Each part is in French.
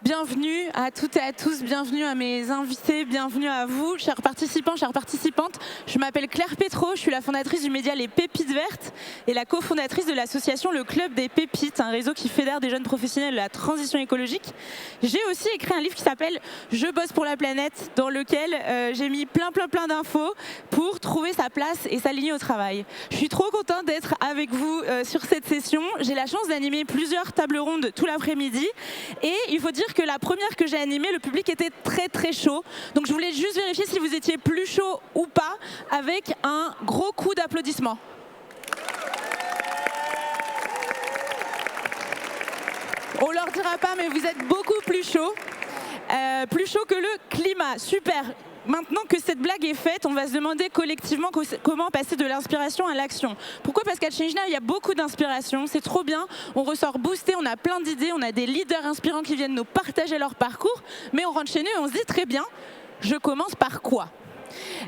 Bienvenue à toutes et à tous, bienvenue à mes invités, bienvenue à vous, chers participants, chères participantes. Je m'appelle Claire Pétro, je suis la fondatrice du média Les Pépites Vertes et la cofondatrice de l'association Le Club des Pépites, un réseau qui fédère des jeunes professionnels de la transition écologique. J'ai aussi écrit un livre qui s'appelle Je bosse pour la planète, dans lequel j'ai mis plein d'infos pour trouver sa place et s'aligner au travail. Je suis trop contente d'être avec vous sur cette session. J'ai la chance d'animer plusieurs tables rondes tout l'après-midi et il faut dire que la première que j'ai animée, le public était très chaud. Donc je voulais juste vérifier si vous étiez plus chaud ou pas avec un gros coup d'applaudissement. On leur dira pas, mais vous êtes beaucoup plus chaud. Plus chaud que le climat. Super. Maintenant que cette blague est faite, on va se demander collectivement comment passer de l'inspiration à l'action. Pourquoi? Parce qu'à Change Now, il y a beaucoup d'inspiration, c'est trop bien, on ressort boosté, on a plein d'idées, on a des leaders inspirants qui viennent nous partager leur parcours, mais on rentre chez nous et on se dit très bien, je commence par quoi?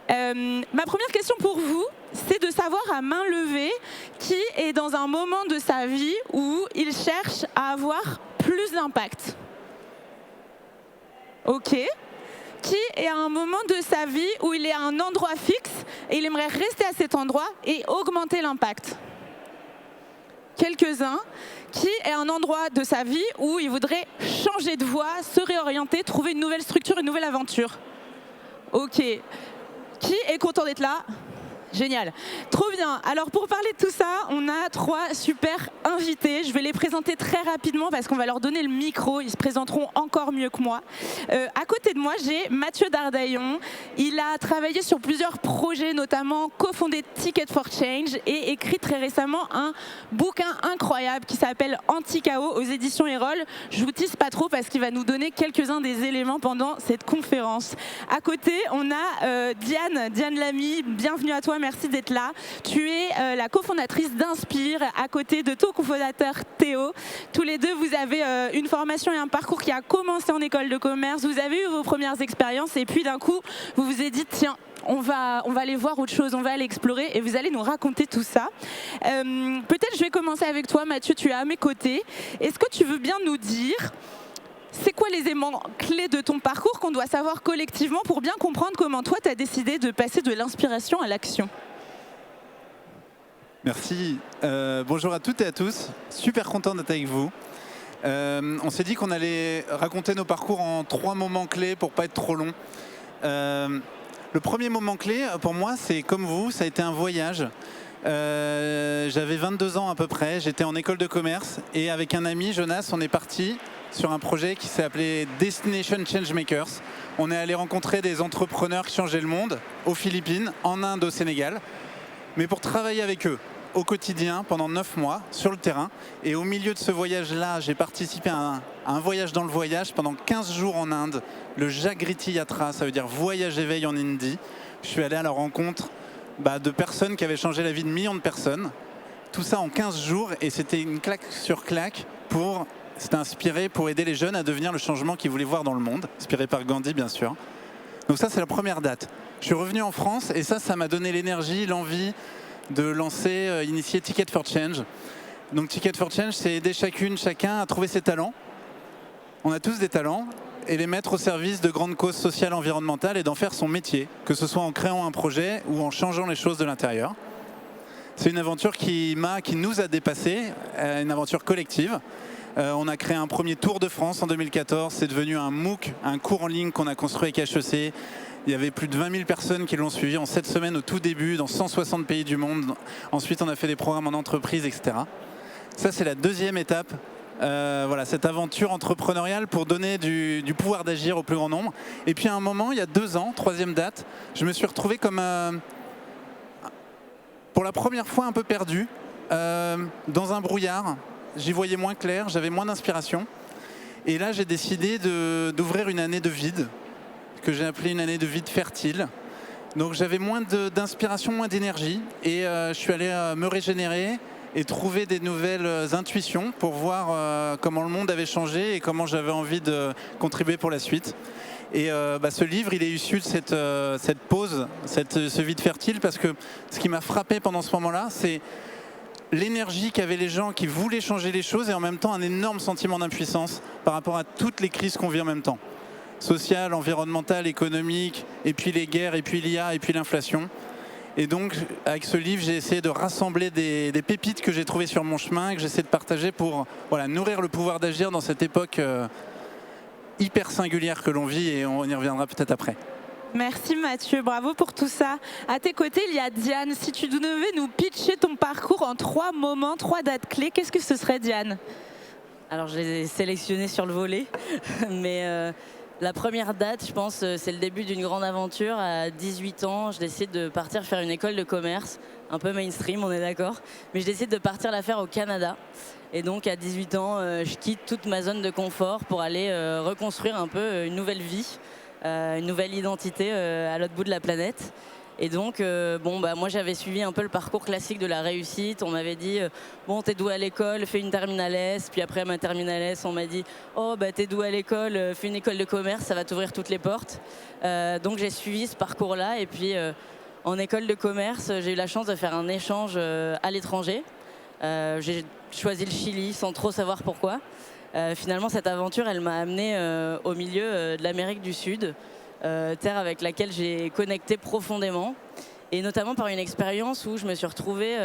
Ma première question pour vous, c'est de savoir à main levée qui est dans un moment de sa vie où il cherche à avoir plus d'impact. Ok. Qui est à un moment de sa vie où il est à un endroit fixe et il aimerait rester à cet endroit et augmenter l'impact. Quelques-uns. Qui est à un endroit de sa vie où il voudrait changer de voie, se réorienter, trouver une nouvelle structure, une nouvelle aventure. Ok. Qui est content d'être là? Génial. Trop bien. Alors pour parler de tout ça, on a trois super invités. Je vais les présenter très rapidement parce qu'on va leur donner le micro. Ils se présenteront encore mieux que moi. À côté de moi, j'ai Mathieu Dardaillon. Il a travaillé sur plusieurs projets, notamment cofondé Ticket for Change et écrit très récemment un bouquin incroyable qui s'appelle Anti-Chaos aux éditions Erol. Je vous tease pas trop parce qu'il va nous donner quelques-uns des éléments pendant cette conférence. À côté, on a Diane Lamy. Bienvenue à toi. Merci d'être là. Tu es la cofondatrice d'Inspire à côté de ton cofondateur Théo. Tous les deux, vous avez une formation et un parcours qui a commencé en école de commerce. Vous avez eu vos premières expériences et puis d'un coup, vous vous êtes dit tiens, on va aller voir autre chose, on va aller explorer et vous allez nous raconter tout ça. Peut-être je vais commencer avec toi, Mathieu, tu es à mes côtés. Est-ce que tu veux bien nous dire c'est quoi les éléments clés de ton parcours qu'on doit savoir collectivement pour bien comprendre comment toi, tu as décidé de passer de l'inspiration à l'action? Merci. Bonjour à toutes et à tous. Super content d'être avec vous. On s'est dit qu'on allait raconter nos parcours en 3 moments clés pour pas être trop long. Le premier moment clé, pour moi, c'est comme vous, ça a été un voyage. J'avais 22 ans à peu près, j'étais en école de commerce et avec un ami, Jonas, on est parti sur un projet qui s'est appelé Destination Changemakers. On est allé rencontrer des entrepreneurs qui changeaient le monde aux Philippines, en Inde, au Sénégal, mais pour travailler avec eux au quotidien pendant 9 mois sur le terrain. Et au milieu de ce voyage-là, j'ai participé à un voyage dans le voyage pendant 15 jours en Inde, le Jagriti Yatra, ça veut dire voyage éveil en Indie. Je suis allé à la rencontre de personnes qui avaient changé la vie de millions de personnes. Tout ça en 15 jours et c'était une claque sur claque c'était inspiré pour aider les jeunes à devenir le changement qu'ils voulaient voir dans le monde, inspiré par Gandhi bien sûr. Donc ça c'est la première date. Je suis revenu en France et ça m'a donné l'énergie, l'envie de lancer, initier Ticket for Change. Donc Ticket for Change, c'est aider chacun à trouver ses talents. On a tous des talents et les mettre au service de grandes causes sociales, environnementales et d'en faire son métier, que ce soit en créant un projet ou en changeant les choses de l'intérieur. C'est une aventure qui nous a dépassés, une aventure collective. On a créé un premier Tour de France en 2014, c'est devenu un MOOC, un cours en ligne qu'on a construit avec HEC. Il y avait plus de 20 000 personnes qui l'ont suivi en 7 semaines au tout début, dans 160 pays du monde. Ensuite, on a fait des programmes en entreprise, etc. Ça, c'est la deuxième étape. Voilà, cette aventure entrepreneuriale pour donner du pouvoir d'agir au plus grand nombre. Et puis à un moment, il y a 2 ans, 3e date, je me suis retrouvé comme, pour la première fois, un peu perdu, dans un brouillard. J'y voyais moins clair, j'avais moins d'inspiration. Et là, j'ai décidé d'ouvrir une année de vide, que j'ai appelée une année de vide fertile. Donc j'avais moins d'inspiration, moins d'énergie. Et je suis allé me régénérer et trouver des nouvelles intuitions pour voir comment le monde avait changé et comment j'avais envie de contribuer pour la suite. Et ce livre, il est issu de cette pause, ce vide fertile, parce que ce qui m'a frappé pendant ce moment-là, c'est l'énergie qu'avaient les gens qui voulaient changer les choses et en même temps un énorme sentiment d'impuissance par rapport à toutes les crises qu'on vit en même temps. Sociale, environnementale, économique, et puis les guerres, et puis l'IA, et puis l'inflation. Et donc, avec ce livre, j'ai essayé de rassembler des pépites que j'ai trouvées sur mon chemin et que j'essaie de partager pour nourrir le pouvoir d'agir dans cette époque hyper singulière que l'on vit, et on y reviendra peut-être après. Merci Mathieu, bravo pour tout ça. À tes côtés, il y a Diane. Si tu devais nous pitcher ton parcours en 3 moments, 3 dates clés, qu'est-ce que ce serait, Diane? Alors, je les ai sélectionnés sur le volet, mais la première date, je pense, c'est le début d'une grande aventure. À 18 ans, je décide de partir faire une école de commerce, un peu mainstream, on est d'accord, mais je décide de partir la faire au Canada. Et donc, à 18 ans, je quitte toute ma zone de confort pour aller reconstruire un peu une nouvelle vie, une nouvelle identité à l'autre bout de la planète. Et donc, moi j'avais suivi un peu le parcours classique de la réussite. On m'avait dit, bon, t'es doué à l'école, fais une terminale S. Puis après, à ma terminale S, on m'a dit, oh, bah, t'es doué à l'école, fais une école de commerce, ça va t'ouvrir toutes les portes. Donc j'ai suivi ce parcours-là. Et puis, en école de commerce, j'ai eu la chance de faire un échange à l'étranger. J'ai choisi le Chili sans trop savoir pourquoi. Finalement, cette aventure, elle m'a amené au milieu de l'Amérique du Sud, terre avec laquelle j'ai connecté profondément, et notamment par une expérience où je me suis retrouvée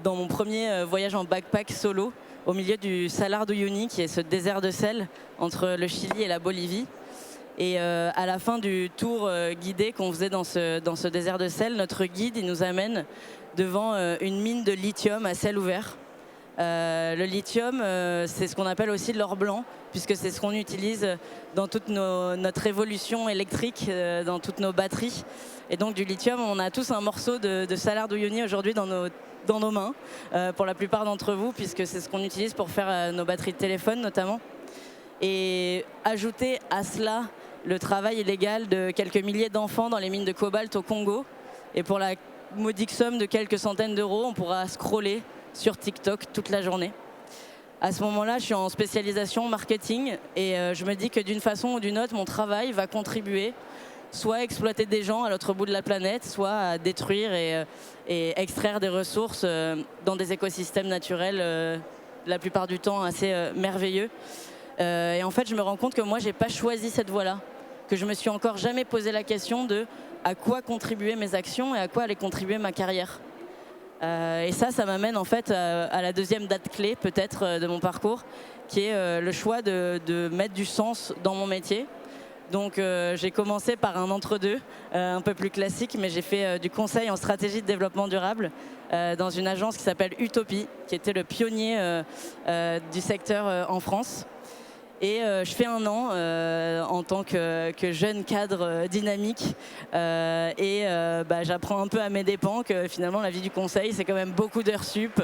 dans mon premier voyage en backpack solo, au milieu du Salar de Uyuni, qui est ce désert de sel entre le Chili et la Bolivie. Et à la fin du tour guidé qu'on faisait dans ce désert de sel, notre guide il nous amène devant une mine de lithium à ciel ouvert. Le lithium, c'est ce qu'on appelle aussi de l'or blanc, puisque c'est ce qu'on utilise dans toute notre évolution électrique, dans toutes nos batteries. Et donc du lithium, on a tous un morceau de Salar de Uyuni aujourd'hui dans nos mains, pour la plupart d'entre vous, puisque c'est ce qu'on utilise pour faire nos batteries de téléphone notamment. Et ajouter à cela le travail illégal de quelques milliers d'enfants dans les mines de cobalt au Congo, et pour la modique somme de quelques centaines d'euros, on pourra scroller sur TikTok toute la journée. À ce moment-là, je suis en spécialisation marketing et je me dis que d'une façon ou d'une autre, mon travail va contribuer soit à exploiter des gens à l'autre bout de la planète, soit à détruire et extraire des ressources dans des écosystèmes naturels, la plupart du temps assez merveilleux. Et en fait, je me rends compte que moi, j'ai pas choisi cette voie-là, que je me suis encore jamais posé la question de à quoi contribuer mes actions et à quoi allait contribuer ma carrière. Et ça m'amène en fait à la deuxième date clé peut-être de mon parcours, qui est le choix de mettre du sens dans mon métier. Donc j'ai commencé par un entre-deux, un peu plus classique, mais j'ai fait du conseil en stratégie de développement durable dans une agence qui s'appelle Utopie, qui était le pionnier du secteur en France. Et je fais 1 an en tant que jeune cadre dynamique j'apprends un peu à mes dépens que finalement la vie du conseil c'est quand même beaucoup d'heures sup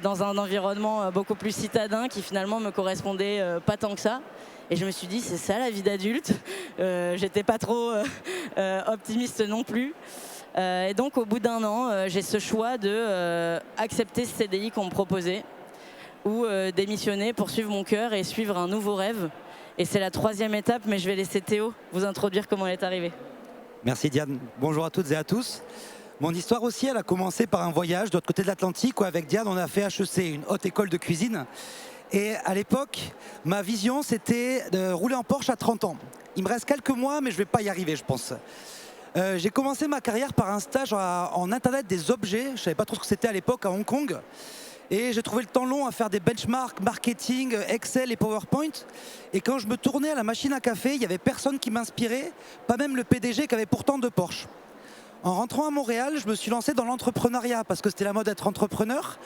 dans un environnement beaucoup plus citadin qui finalement me correspondait pas tant que ça. Et je me suis dit c'est ça la vie d'adulte. J'étais pas trop optimiste non plus. Et donc au bout d'1 an, j'ai ce choix de accepter ce CDI qu'on me proposait, ou démissionner pour suivre mon cœur et suivre un nouveau rêve. Et c'est la 3e étape, mais je vais laisser Théo vous introduire comment elle est arrivée. Merci Diane. Bonjour à toutes et à tous. Mon histoire aussi, elle a commencé par un voyage de l'autre côté de l'Atlantique où avec Diane, on a fait HEC, une haute école de cuisine. Et à l'époque, ma vision, c'était de rouler en Porsche à 30 ans. Il me reste quelques mois, mais je ne vais pas y arriver, je pense. J'ai commencé ma carrière par un stage en Internet des objets. Je ne savais pas trop ce que c'était à l'époque à Hong Kong. Et j'ai trouvé le temps long à faire des benchmarks, marketing, Excel et PowerPoint. Et quand je me tournais à la machine à café, il n'y avait personne qui m'inspirait, pas même le PDG qui avait pourtant 2 Porsche. En rentrant à Montréal, je me suis lancé dans l'entrepreneuriat parce que c'était la mode d'être entrepreneur.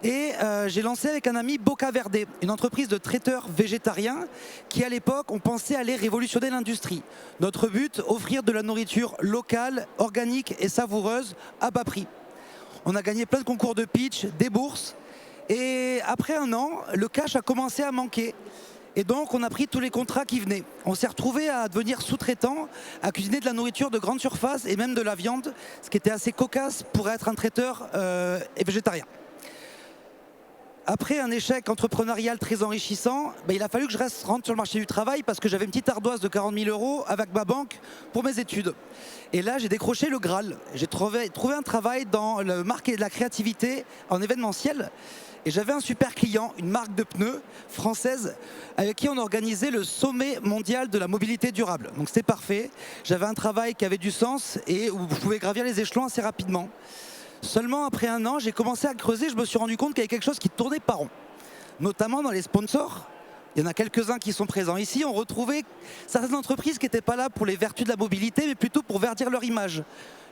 Et j'ai lancé avec un ami Boca Verde, une entreprise de traiteurs végétariens qui à l'époque on pensait aller révolutionner l'industrie. Notre but, offrir de la nourriture locale, organique et savoureuse à bas prix. On a gagné plein de concours de pitch, des bourses. Et après 1 an, le cash a commencé à manquer. Et donc, on a pris tous les contrats qui venaient. On s'est retrouvé à devenir sous-traitant, à cuisiner de la nourriture de grande surface et même de la viande, ce qui était assez cocasse pour être un traiteur et végétarien. après un échec entrepreneurial très enrichissant, il a fallu que je rentre sur le marché du travail parce que j'avais une petite ardoise de 40 000 € avec ma banque pour mes études. Et là, j'ai décroché le Graal. J'ai trouvé un travail dans le marché de la créativité en événementiel. Et j'avais un super client, une marque de pneus française, avec qui on organisait le sommet mondial de la mobilité durable. Donc c'était parfait. J'avais un travail qui avait du sens et où vous pouvez gravir les échelons assez rapidement. Seulement après un an, j'ai commencé à creuser, je me suis rendu compte qu'il y avait quelque chose qui tournait pas rond. Notamment dans les sponsors. Il y en a quelques-uns qui sont présents ici. On retrouvait certaines entreprises qui n'étaient pas là pour les vertus de la mobilité, mais plutôt pour verdir leur image.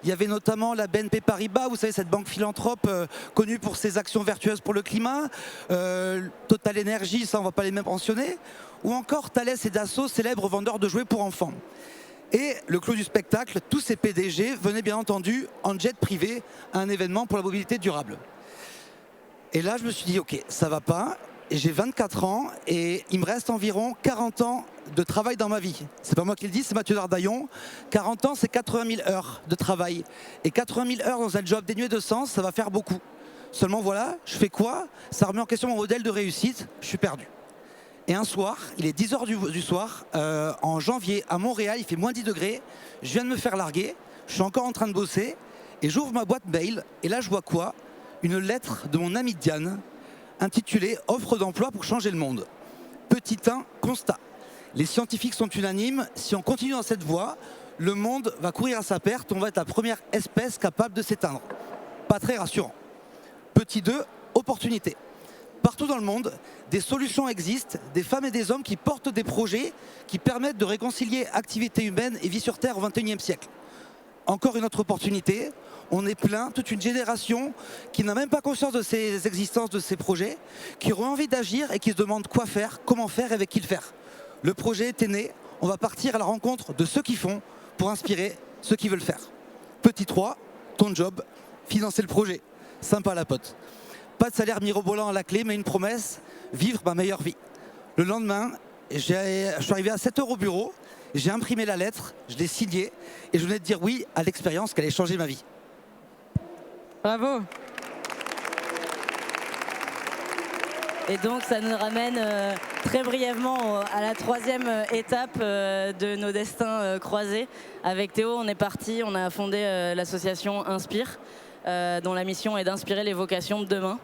Il y avait notamment la BNP Paribas, vous savez, cette banque philanthrope connue pour ses actions vertueuses pour le climat. Total Energy, ça on ne va pas les mêmes mentionner. Ou encore Thales et Dassault, célèbres vendeurs de jouets pour enfants. Et le clou du spectacle, tous ces PDG venaient bien entendu en jet privé à un événement pour la mobilité durable. Et là, je me suis dit, ok, ça va pas. J'ai 24 ans et il me reste environ 40 ans de travail dans ma vie. C'est pas moi qui le dis, c'est Mathieu Dardaillon. 40 ans, c'est 80 000 heures de travail. Et 80 000 heures dans un job dénué de sens, ça va faire beaucoup. Seulement voilà, je fais quoi? Ça remet en question mon modèle de réussite, je suis perdu. Et un soir, il est 10 h du soir, en janvier, à Montréal, il fait moins 10 degrés. Je viens de me faire larguer, je suis encore en train de bosser. Et j'ouvre ma boîte mail, et là je vois quoi? Une lettre de mon ami Diane, intitulée « Offre d'emploi pour changer le monde ». Petit 1, constat. Les scientifiques sont unanimes, si on continue dans cette voie, le monde va courir à sa perte, on va être la première espèce capable de s'éteindre. Pas très rassurant. Petit 2, opportunité. Partout dans le monde, des solutions existent, des femmes et des hommes qui portent des projets qui permettent de réconcilier activité humaine et vie sur Terre au XXIe siècle. Encore une autre opportunité, on est plein, toute une génération qui n'a même pas conscience de ces existences, de ces projets, qui auront envie d'agir et qui se demandent quoi faire, comment faire et avec qui le faire. Le projet est né, on va partir à la rencontre de ceux qui font pour inspirer ceux qui veulent faire. Petit 3, ton job, financer le projet. Sympa la pote. Pas de salaire mirobolant à la clé, mais une promesse, vivre ma meilleure vie. Le lendemain, je suis arrivé à 7 h au bureau, j'ai imprimé la lettre, je l'ai signée et je venais de dire oui à l'expérience qui allait changer ma vie. Bravo. Et donc ça nous ramène très brièvement à la troisième étape de nos destins croisés. Avec Théo, on est parti, on a fondé l'association Inspire, dont la mission est d'inspirer les vocations de demain.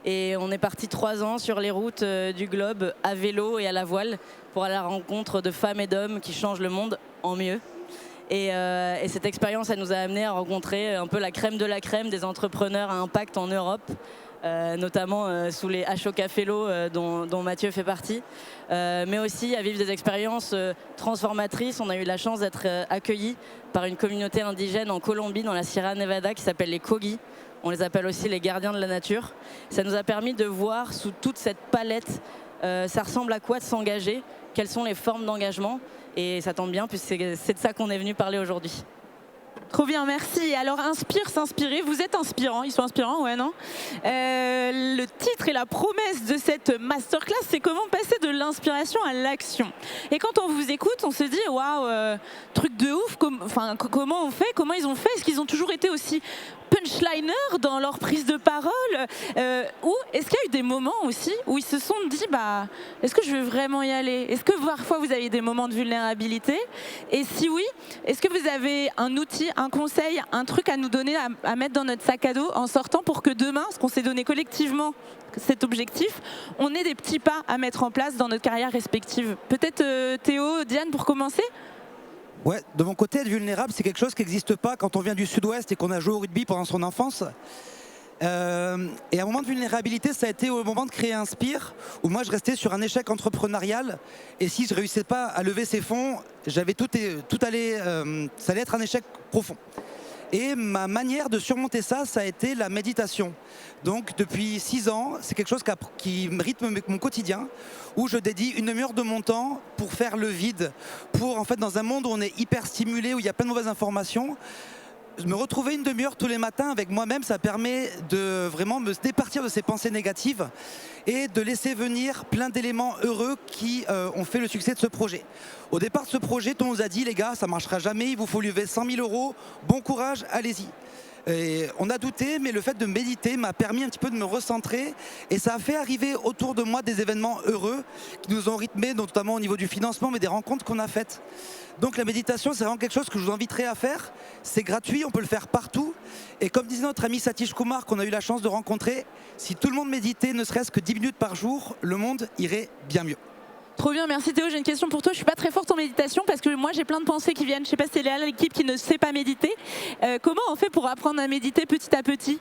Et on est parti 3 ans sur les routes du globe à vélo et à la voile pour aller à la rencontre de femmes et d'hommes qui changent le monde en mieux. Et cette expérience, elle nous a amené à rencontrer un peu la crème de la crème des entrepreneurs à impact en Europe, notamment sous les HOK Fellows dont Mathieu fait partie, mais aussi à vivre des expériences transformatrices. On a eu la chance d'être accueillis par une communauté indigène en Colombie, dans la Sierra Nevada, qui s'appelle les Kogi. On les appelle aussi les gardiens de la nature. Ça nous a permis de voir sous toute cette palette, ça ressemble à quoi de s'engager, quelles sont les formes d'engagement. Et ça tombe bien, puisque c'est de ça qu'on est venu parler aujourd'hui. Trop bien, merci. Alors, Inspire, s'inspirer, vous êtes inspirants, ils sont inspirants, ouais, non? Le titre et la promesse de cette masterclass, c'est comment passer de l'inspiration à l'action. Et quand on vous écoute, on se dit, waouh, truc de ouf, comment on fait, comment ils ont fait, est-ce qu'ils ont toujours été aussi punchliner dans leur prise de parole, ou est-ce qu'il y a eu des moments aussi où ils se sont dit, est-ce que je veux vraiment y aller? Est-ce que parfois vous avez des moments de vulnérabilité? Et si oui, est-ce que vous avez un outil, un conseil, un truc à nous donner, à mettre dans notre sac à dos en sortant pour que demain, ce qu'on s'est donné collectivement, cet objectif, on ait des petits pas à mettre en place dans notre carrière respective? Peut-être Théo, Diane, pour commencer? Ouais, de mon côté, être vulnérable, c'est quelque chose qui n'existe pas quand on vient du sud-ouest et qu'on a joué au rugby pendant son enfance. Et un moment de vulnérabilité, ça a été au moment de créer Inspire, où moi je restais sur un échec entrepreneurial. Et si je ne réussissais pas à lever ces fonds, j'avais ça allait être un échec profond. Et ma manière de surmonter ça, ça a été la méditation. Donc depuis 6 ans, c'est quelque chose qui rythme mon quotidien, où je dédie 1 demi-heure de mon temps pour faire le vide, pour en fait dans un monde où on est hyper stimulé, où il y a plein de mauvaises informations, me retrouver 1 demi-heure tous les matins avec moi-même, ça permet de vraiment me départir de ces pensées négatives et de laisser venir plein d'éléments heureux qui ont fait le succès de ce projet. Au départ de ce projet, on nous a dit, les gars, ça ne marchera jamais, il vous faut lever 100 000 €, bon courage, allez-y. Et on a douté, mais le fait de méditer m'a permis un petit peu de me recentrer et ça a fait arriver autour de moi des événements heureux qui nous ont rythmés, notamment au niveau du financement, mais des rencontres qu'on a faites. Donc la méditation, c'est vraiment quelque chose que je vous inviterai à faire. C'est gratuit, on peut le faire partout. Et comme disait notre ami Satish Kumar, qu'on a eu la chance de rencontrer, si tout le monde méditait ne serait-ce que 10 minutes par jour, le monde irait bien mieux. Trop bien, merci Théo. J'ai une question pour toi. Je suis pas très forte en méditation parce que moi j'ai plein de pensées qui viennent. Je sais pas si c'est Léa, l'équipe qui ne sait pas méditer. Comment on fait pour apprendre à méditer petit à petit?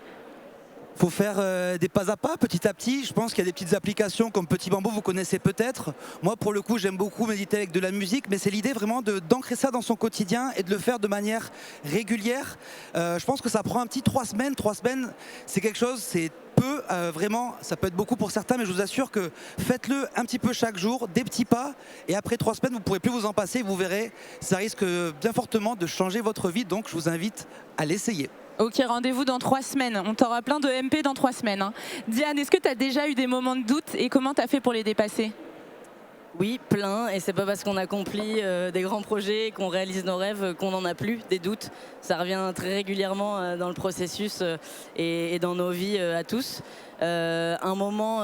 Faut faire des pas à pas, petit à petit. Je pense qu'il y a des petites applications comme Petit Bambou, vous connaissez peut-être. Moi, pour le coup, j'aime beaucoup méditer avec de la musique, mais c'est l'idée vraiment d'ancrer ça dans son quotidien et de le faire de manière régulière. Je pense que ça prend un petit 3 semaines. 3 semaines, c'est quelque chose, c'est peu, vraiment, ça peut être beaucoup pour certains, mais je vous assure que faites-le un petit peu chaque jour, des petits pas, et après 3 semaines, vous ne pourrez plus vous en passer, vous verrez, ça risque bien fortement de changer votre vie, donc je vous invite à l'essayer. Ok, rendez-vous dans 3 semaines. On t'aura plein de MP dans 3 semaines. Hein. Diane, est-ce que tu as déjà eu des moments de doute et comment tu as fait pour les dépasser? Oui, plein, et c'est pas parce qu'on accomplit des grands projets, qu'on réalise nos rêves, qu'on n'en a plus, des doutes. Ça revient très régulièrement dans le processus et dans nos vies à tous. Un moment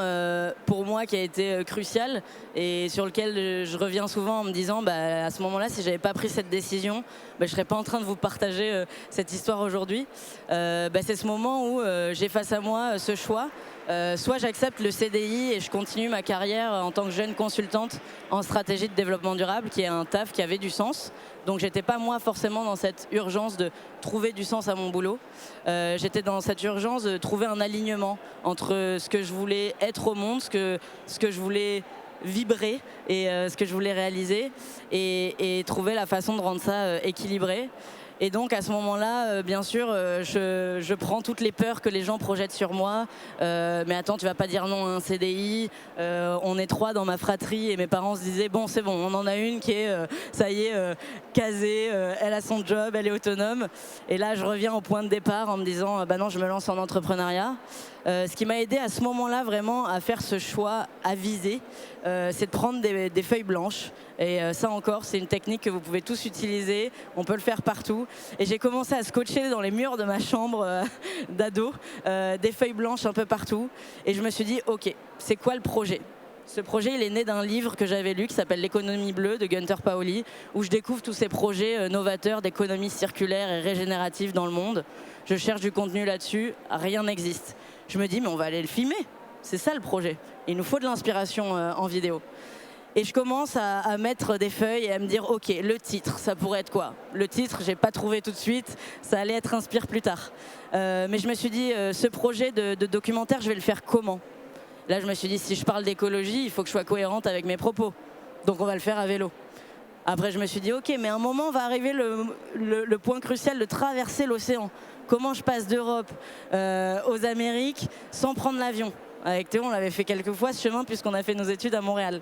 pour moi qui a été crucial et sur lequel je reviens souvent en me disant à ce moment-là, si j'avais pas pris cette décision, je serais pas en train de vous partager cette histoire aujourd'hui. C'est ce moment où j'ai face à moi ce choix. Soit j'accepte le CDI et je continue ma carrière en tant que jeune consultante en stratégie de développement durable, qui est un taf qui avait du sens. Donc j'étais pas moi forcément dans cette urgence de trouver du sens à mon boulot. J'étais dans cette urgence de trouver un alignement entre ce que je voulais être au monde, ce que je voulais vibrer et ce que je voulais réaliser et trouver la façon de rendre ça équilibré. Et donc à ce moment-là, bien sûr, je prends toutes les peurs que les gens projettent sur moi. Mais attends, tu vas pas dire non à un CDI. On est 3 dans ma fratrie et mes parents se disaient bon, c'est bon, on en a une qui est, ça y est, casée, elle a son job, elle est autonome. Et là, je reviens au point de départ en me disant non, je me lance en entrepreneuriat. Ce qui m'a aidé à ce moment-là vraiment à faire ce choix avisé, c'est de prendre des feuilles blanches. Et ça encore, c'est une technique que vous pouvez tous utiliser, on peut le faire partout. Et j'ai commencé à scotcher dans les murs de ma chambre d'ado des feuilles blanches un peu partout. Et je me suis dit, ok, c'est quoi le projet ? Ce projet, il est né d'un livre que j'avais lu qui s'appelle L'économie bleue de Gunther Pauli, où je découvre tous ces projets novateurs d'économie circulaire et régénérative dans le monde. Je cherche du contenu là-dessus, rien n'existe. Je me dis, mais on va aller le filmer. C'est ça le projet. Il nous faut de l'inspiration en vidéo. Et je commence à mettre des feuilles et à me dire, ok, le titre, ça pourrait être quoi ? Le titre, j'ai pas trouvé tout de suite, ça allait être Inspire plus tard. Mais je me suis dit, ce projet de documentaire, je vais le faire comment ? Là, je me suis dit, si je parle d'écologie, il faut que je sois cohérente avec mes propos. Donc on va le faire à vélo. Après, je me suis dit, ok, mais à un moment va arriver le point crucial de traverser l'océan. Comment je passe d'Europe aux Amériques sans prendre l'avion ? Avec Théo, on l'avait fait quelques fois ce chemin puisqu'on a fait nos études à Montréal.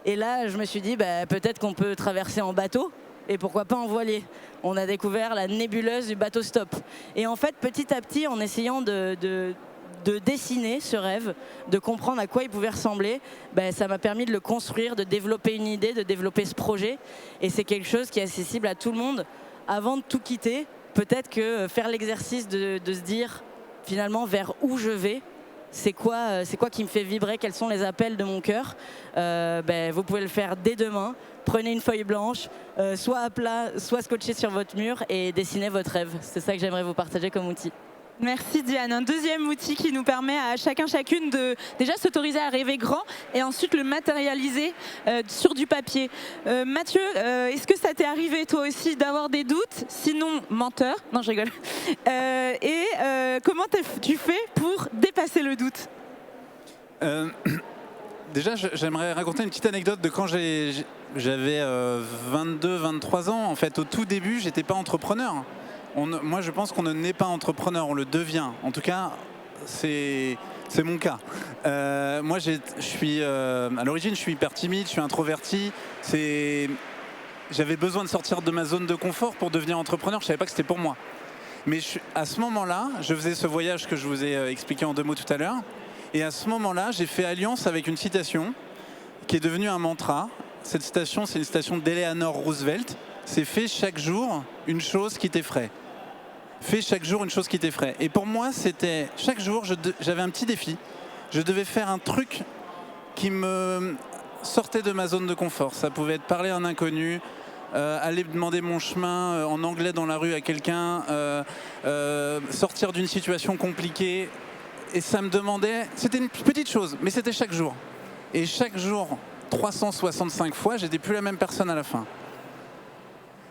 Et là, je me suis dit, peut-être qu'on peut traverser en bateau et pourquoi pas en voilier. On a découvert la nébuleuse du bateau stop. Et en fait, petit à petit, en essayant de dessiner ce rêve, de comprendre à quoi il pouvait ressembler, ça m'a permis de le construire, de développer une idée, de développer ce projet. Et c'est quelque chose qui est accessible à tout le monde. Avant de tout quitter, peut-être que faire l'exercice de se dire finalement vers où je vais, c'est quoi qui me fait vibrer, quels sont les appels de mon cœur. Vous pouvez le faire dès demain. Prenez une feuille blanche, soit à plat, soit scotché sur votre mur et dessinez votre rêve. C'est ça que j'aimerais vous partager comme outil. Merci Diane. Un deuxième outil qui nous permet à chacune de déjà s'autoriser à rêver grand et ensuite le matérialiser sur du papier. Mathieu, est-ce que ça t'est arrivé toi aussi d'avoir des doutes ? Sinon, menteur. Non, je rigole. Comment tu fais pour dépasser le doute ? Déjà, j'aimerais raconter une petite anecdote de quand j'avais 22-23 ans. En fait, au tout début, j'étais pas entrepreneur. Moi, je pense qu'on ne naît pas entrepreneur, on le devient. En tout cas, c'est mon cas. Moi, à l'origine, je suis hyper timide, je suis introverti. J'avais besoin de sortir de ma zone de confort pour devenir entrepreneur. Je savais pas que c'était pour moi. Mais à ce moment-là, je faisais ce voyage que je vous ai expliqué en 2 mots tout à l'heure. Et à ce moment-là, j'ai fait alliance avec une citation qui est devenue un mantra. Cette citation, c'est une citation d'Eleanor Roosevelt. C'est « Fais chaque jour une chose qui t'effraie ». Fais chaque jour une chose qui t'effraie. Et pour moi, c'était chaque jour, j'avais un petit défi. Je devais faire un truc qui me sortait de ma zone de confort. Ça pouvait être parler à un inconnu, aller demander mon chemin en anglais dans la rue à quelqu'un, sortir d'une situation compliquée. Et ça me demandait, c'était une petite chose, mais c'était chaque jour. Et chaque jour, 365 fois, j'étais plus la même personne à la fin.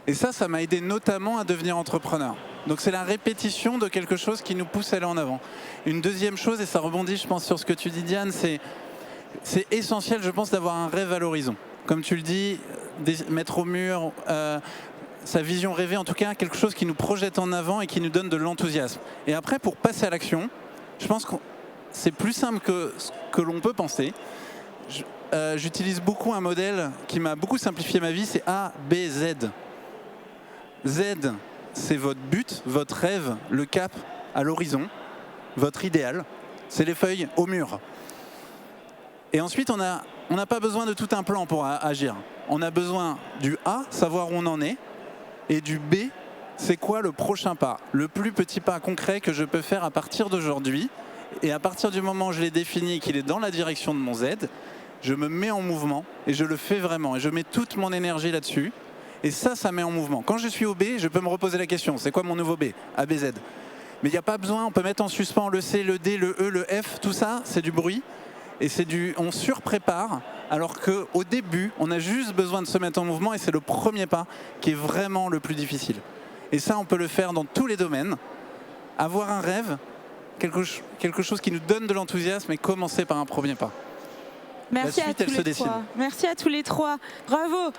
Et ça m'a aidé notamment à devenir entrepreneur. Donc c'est la répétition de quelque chose qui nous pousse à aller en avant. Une deuxième chose, et ça rebondit je pense sur ce que tu dis Diane, c'est essentiel je pense d'avoir un rêve à l'horizon. Comme tu le dis, mettre au mur sa vision rêvée, en tout cas quelque chose qui nous projette en avant et qui nous donne de l'enthousiasme. Et après pour passer à l'action, je pense que c'est plus simple que ce que l'on peut penser. J'utilise beaucoup un modèle qui m'a beaucoup simplifié ma vie, c'est A, B, Z. Z, c'est votre but, votre rêve, le cap à l'horizon, votre idéal. C'est les feuilles au mur. Et ensuite, on n'a pas besoin de tout un plan pour agir. On a besoin du A, savoir où on en est, et du B, c'est quoi le prochain pas, le plus petit pas concret que je peux faire à partir d'aujourd'hui. Et à partir du moment où je l'ai défini et qu'il est dans la direction de mon Z, je me mets en mouvement et je le fais vraiment. Et je mets toute mon énergie là-dessus. Et ça met en mouvement. Quand je suis au B, je peux me reposer la question, c'est quoi mon nouveau B, A, B, Z. Mais il n'y a pas besoin, on peut mettre en suspens le C, le D, le E, le F, tout ça, c'est du bruit. Et on surprépare, alors qu'au début, on a juste besoin de se mettre en mouvement et c'est le premier pas qui est vraiment le plus difficile. Et ça, on peut le faire dans tous les domaines. Avoir un rêve, quelque chose qui nous donne de l'enthousiasme et commencer par un premier pas. Merci La suite, à elle tous se les dessine. trois. Merci à tous les trois. Bravo.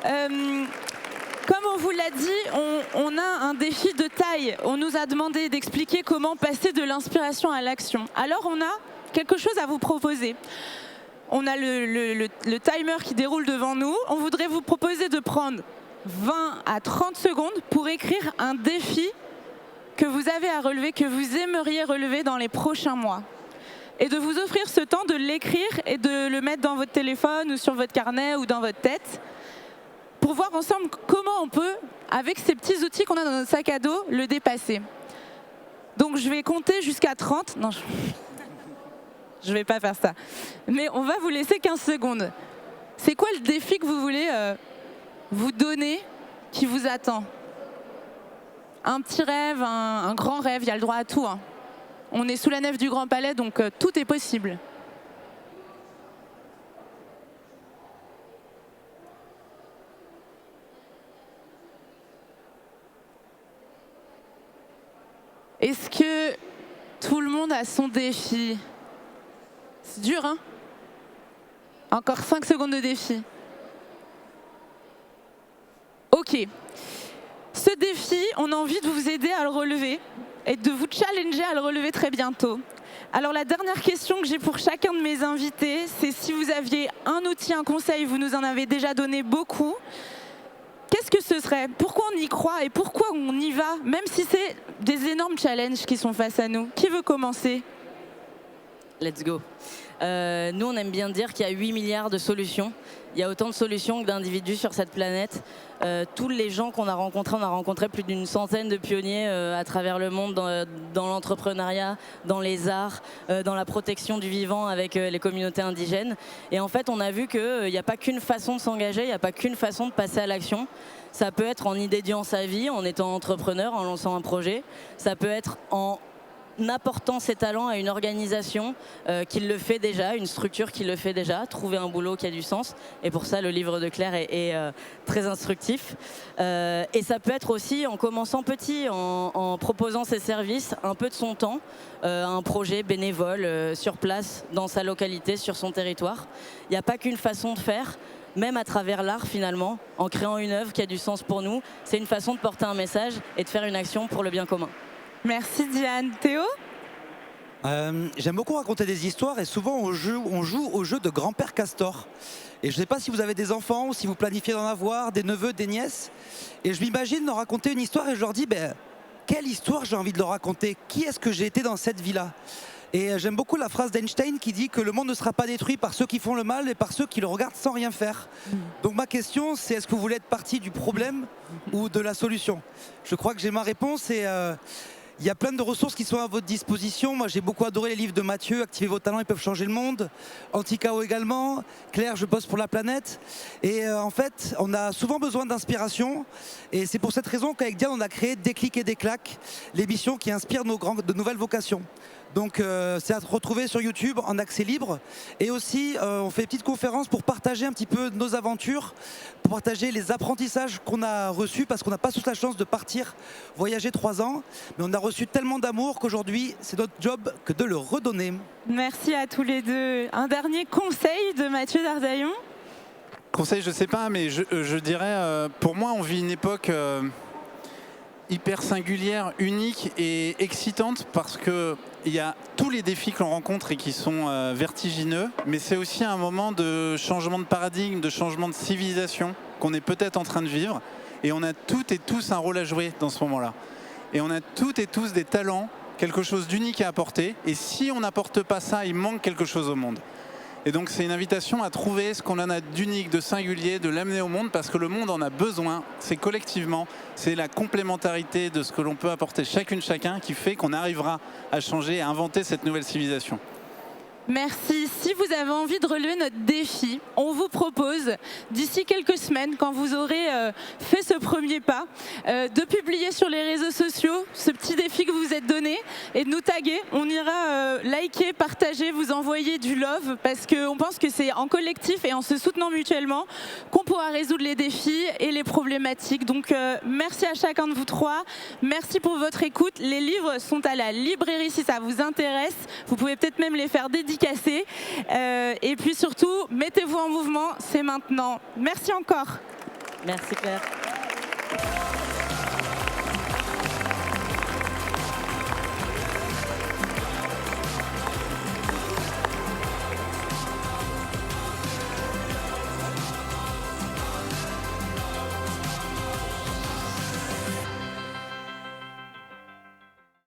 Comme on vous l'a dit, on a un défi de taille. On nous a demandé d'expliquer comment passer de l'inspiration à l'action. Alors on a quelque chose à vous proposer. On a le timer qui déroule devant nous. On voudrait vous proposer de prendre 20 à 30 secondes pour écrire un défi que vous avez à relever, que vous aimeriez relever dans les prochains mois. Et de vous offrir ce temps de l'écrire et de le mettre dans votre téléphone ou sur votre carnet ou dans votre tête pour voir ensemble comment on peut, avec ces petits outils qu'on a dans notre sac à dos, le dépasser. Donc je vais compter jusqu'à 30. Non, je ne vais pas faire ça. Mais on va vous laisser 15 secondes. C'est quoi le défi que vous voulez vous donner qui vous attend? Un petit rêve, un grand rêve, il y a le droit à tout. Hein. On est sous la nef du Grand Palais, donc tout est possible. Est-ce que tout le monde a son défi? C'est dur, hein? Encore 5 secondes de défi. Ok. Ce défi, on a envie de vous aider à le relever et de vous challenger à le relever très bientôt. Alors la dernière question que j'ai pour chacun de mes invités, c'est si vous aviez un outil, un conseil, vous nous en avez déjà donné beaucoup. Qu'est-ce que ce serait? Pourquoi on y croit et pourquoi on y va, même si c'est des énormes challenges qui sont face à nous? Qui veut commencer? Let's go. Nous, on aime bien dire qu'il y a 8 milliards de solutions. Il y a autant de solutions que d'individus sur cette planète. Tous les gens qu'on a rencontrés, on a rencontré plus d'une centaine de pionniers à travers le monde dans l'entrepreneuriat, dans les arts, dans la protection du vivant avec les communautés indigènes. Et en fait, on a vu qu'il n'y a pas qu'une façon de s'engager, il n'y a pas qu'une façon de passer à l'action. Ça peut être en y dédiant sa vie, en étant entrepreneur, en lançant un projet. Ça peut être en apportant ses talents à une organisation qui le fait déjà, une structure qui le fait déjà, trouver un boulot qui a du sens. Et pour ça, le livre de Claire est très instructif. Et ça peut être aussi en commençant petit, en proposant ses services, un peu de son temps, un projet bénévole sur place, dans sa localité, sur son territoire. Il n'y a pas qu'une façon de faire. Même à travers l'art finalement, en créant une œuvre qui a du sens pour nous, c'est une façon de porter un message et de faire une action pour le bien commun. Merci Diane. Théo? J'aime beaucoup raconter des histoires et souvent on joue au jeu de grand-père Castor. Et je ne sais pas si vous avez des enfants ou si vous planifiez d'en avoir, des neveux, des nièces. Et je m'imagine leur raconter une histoire et je leur dis, quelle histoire j'ai envie de leur raconter? Qui est-ce que j'ai été dans cette vie-là? Et j'aime beaucoup la phrase d'Einstein qui dit que le monde ne sera pas détruit par ceux qui font le mal et par ceux qui le regardent sans rien faire. Donc ma question, c'est est-ce que vous voulez être partie du problème ou de la solution? Je crois que j'ai ma réponse et il y a plein de ressources qui sont à votre disposition. Moi, j'ai beaucoup adoré les livres de Mathieu, Activez vos talents, ils peuvent changer le monde. Anti-Chaos également. Claire, je bosse pour la planète. Et en fait, on a souvent besoin d'inspiration. Et c'est pour cette raison qu'avec Diane, on a créé Déclic et Déclac, l'émission qui inspire de nouvelles vocations. Donc c'est à retrouver sur YouTube en accès libre. Et aussi, on fait des petites conférences pour partager un petit peu nos aventures, pour partager les apprentissages qu'on a reçus, parce qu'on n'a pas tous la chance de partir voyager 3 ans. Mais on a reçu tellement d'amour qu'aujourd'hui, c'est notre job que de le redonner. Merci à tous les deux. Un dernier conseil de Mathieu Dardaillon? Conseil, je sais pas, mais je dirais, pour moi, on vit une époque hyper singulière, unique et excitante parce que il y a tous les défis que l'on rencontre et qui sont vertigineux, mais c'est aussi un moment de changement de paradigme, de changement de civilisation qu'on est peut-être en train de vivre. Et on a toutes et tous un rôle à jouer dans ce moment-là. Et on a toutes et tous des talents, quelque chose d'unique à apporter. Et si on n'apporte pas ça, il manque quelque chose au monde. Et donc c'est une invitation à trouver ce qu'on en a d'unique, de singulier, de l'amener au monde parce que le monde en a besoin. C'est collectivement, c'est la complémentarité de ce que l'on peut apporter chacun qui fait qu'on arrivera à changer, à inventer cette nouvelle civilisation. Merci. Si vous avez envie de relever notre défi, on vous propose, d'ici quelques semaines, quand vous aurez fait ce premier pas, de publier sur les réseaux sociaux ce petit défi que vous vous êtes donné et de nous taguer. On ira liker, partager, vous envoyer du love parce qu'on pense que c'est en collectif et en se soutenant mutuellement qu'on pourra résoudre les défis et les problématiques. Donc merci à chacun de vous trois. Merci pour votre écoute. Les livres sont à la librairie si ça vous intéresse. Vous pouvez peut-être même les faire dédicacer. Et puis surtout, mettez-vous en mouvement, c'est maintenant. Merci encore. Merci Claire.